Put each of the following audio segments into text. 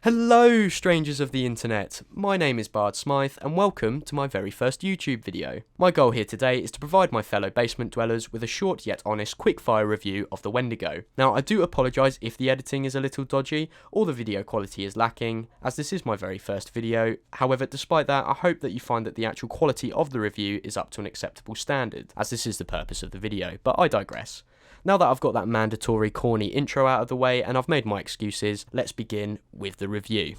Hello, strangers of the internet. My name is Bard Smythe, and welcome to my very first YouTube video. My goal here today is to provide my fellow basement dwellers with a short yet honest quickfire review of the Wendigo. Now, I do apologise if the editing is a little dodgy, or the video quality is lacking, as this is my very first video. However, despite that, I hope that you find that the actual quality of the review is up to an acceptable standard, as this is the purpose of the video, but I digress. Now that I've got that mandatory corny intro out of the way and I've made my excuses, let's begin with the review.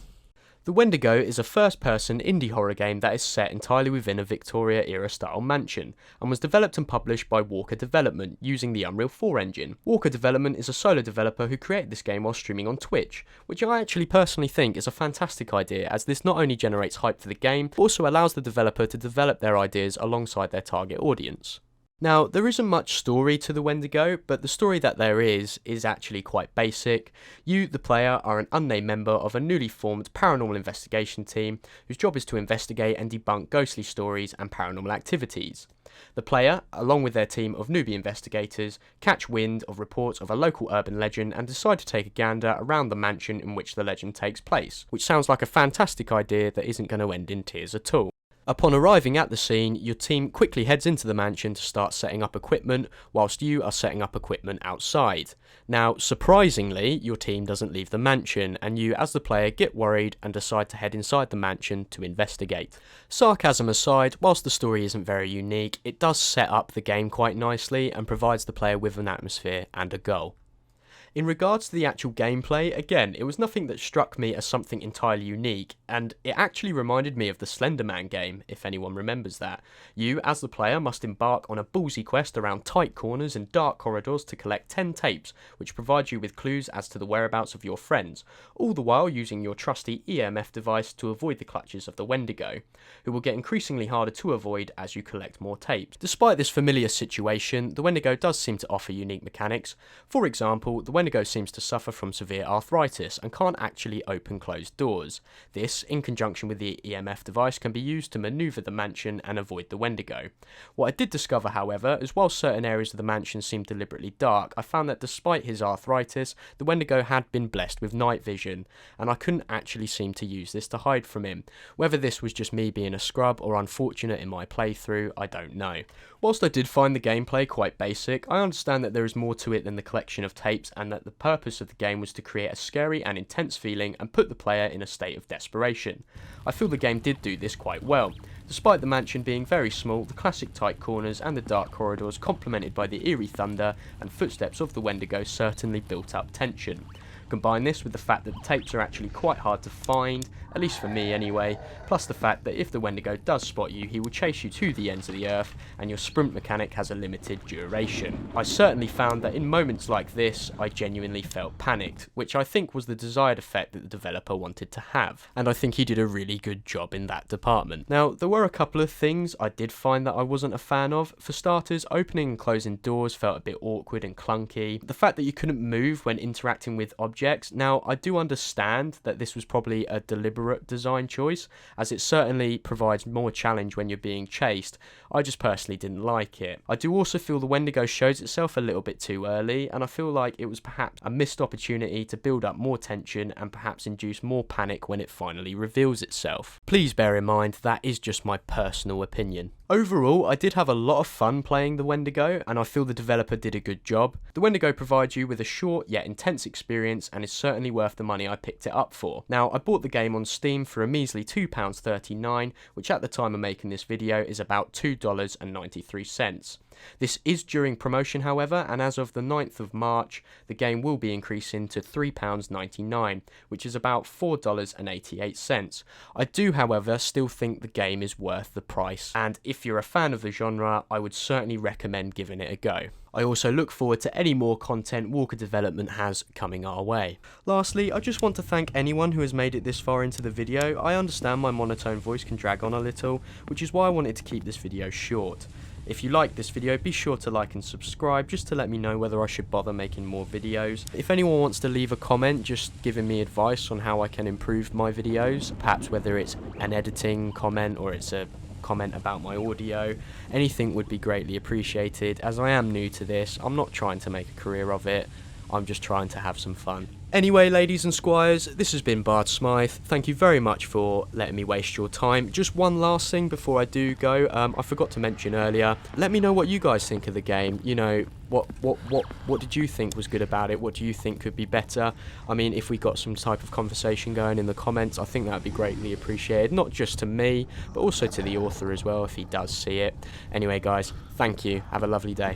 The Wendigo is a first-person indie horror game that is set entirely within a Victoria-era style mansion, and was developed and published by Warka Development using the Unreal 4 engine. Warka Development is a solo developer who created this game while streaming on Twitch, which I actually personally think is a fantastic idea, as this not only generates hype for the game, but also allows the developer to develop their ideas alongside their target audience. Now, there isn't much story to the Wendigo, but the story that there is actually quite basic. You, the player, are an unnamed member of a newly formed paranormal investigation team whose job is to investigate and debunk ghostly stories and paranormal activities. The player, along with their team of newbie investigators, catch wind of reports of a local urban legend and decide to take a gander around the mansion in which the legend takes place, which sounds like a fantastic idea that isn't going to end in tears at all. Upon arriving at the scene, your team quickly heads into the mansion to start setting up equipment, whilst you are setting up equipment outside. Now, surprisingly, your team doesn't leave the mansion, and you, as the player, get worried and decide to head inside the mansion to investigate. Sarcasm aside, whilst the story isn't very unique, it does set up the game quite nicely and provides the player with an atmosphere and a goal. In regards to the actual gameplay, again, it was nothing that struck me as something entirely unique, and it actually reminded me of the Slender Man game, if anyone remembers that. You, as the player, must embark on a ballsy quest around tight corners and dark corridors to collect 10 tapes, which provide you with clues as to the whereabouts of your friends, all the while using your trusty EMF device to avoid the clutches of the Wendigo, who will get increasingly harder to avoid as you collect more tapes. Despite this familiar situation, the Wendigo does seem to offer unique mechanics. For example, the Wendigo seems to suffer from severe arthritis and can't actually open closed doors. This, in conjunction with the EMF device, can be used to manoeuvre the mansion and avoid the Wendigo. What I did discover, however, is while certain areas of the mansion seemed deliberately dark, I found that despite his arthritis, the Wendigo had been blessed with night vision, and I couldn't actually seem to use this to hide from him. Whether this was just me being a scrub or unfortunate in my playthrough, I don't know. Whilst I did find the gameplay quite basic, I understand that there is more to it than the collection of tapes, and that the purpose of the game was to create a scary and intense feeling and put the player in a state of desperation. I feel the game did do this quite well. Despite the mansion being very small, the classic tight corners and the dark corridors complemented by the eerie thunder and footsteps of the Wendigo certainly built up tension. Combine this with the fact that the tapes are actually quite hard to find, at least for me anyway, plus the fact that if the Wendigo does spot you, he will chase you to the ends of the earth, and your sprint mechanic has a limited duration. I certainly found that in moments like this, I genuinely felt panicked, which I think was the desired effect that the developer wanted to have, and I think he did a really good job in that department. Now, there were a couple of things I did find that I wasn't a fan of. For starters, opening and closing doors felt a bit awkward and clunky. The fact that you couldn't move when interacting with objects. Now, I do understand that this was probably a deliberate design choice, as it certainly provides more challenge when you're being chased. I just personally didn't like it. I do also feel the Wendigo shows itself a little bit too early, and I feel like it was perhaps a missed opportunity to build up more tension and perhaps induce more panic when it finally reveals itself. Please bear in mind that is just my personal opinion. Overall, I did have a lot of fun playing the Wendigo, and I feel the developer did a good job. The Wendigo provides you with a short yet intense experience and is certainly worth the money I picked it up for. Now, I bought the game on Steam for a measly £2.39, which at the time of making this video is about $2.93. This is during promotion, however, and as of the 9th of March, the game will be increasing to £3.99, which is about $4.88. I do, however, still think the game is worth the price, and if you're a fan of the genre, I would certainly recommend giving it a go. I also look forward to any more content Warka Development has coming our way. Lastly, I just want to thank anyone who has made it this far into the video. I understand my monotone voice can drag on a little, which is why I wanted to keep this video short. If you like this video, be sure to like and subscribe just to let me know whether I should bother making more videos. If anyone wants to leave a comment just giving me advice on how I can improve my videos, perhaps whether it's an editing comment or it's a comment about my audio, anything would be greatly appreciated. As I am new to this, I'm not trying to make a career of it, I'm just trying to have some fun. Anyway, ladies and squires, this has been Bard Smythe. Thank you very much for letting me waste your time. Just one last thing before I do go. I forgot to mention earlier. Let me know what you guys think of the game. You know, what did you think was good about it? What do you think could be better? I mean, if we got some type of conversation going in the comments, I think that would be greatly appreciated. Not just to me, but also to the author as well, if he does see it. Anyway, guys, thank you. Have a lovely day.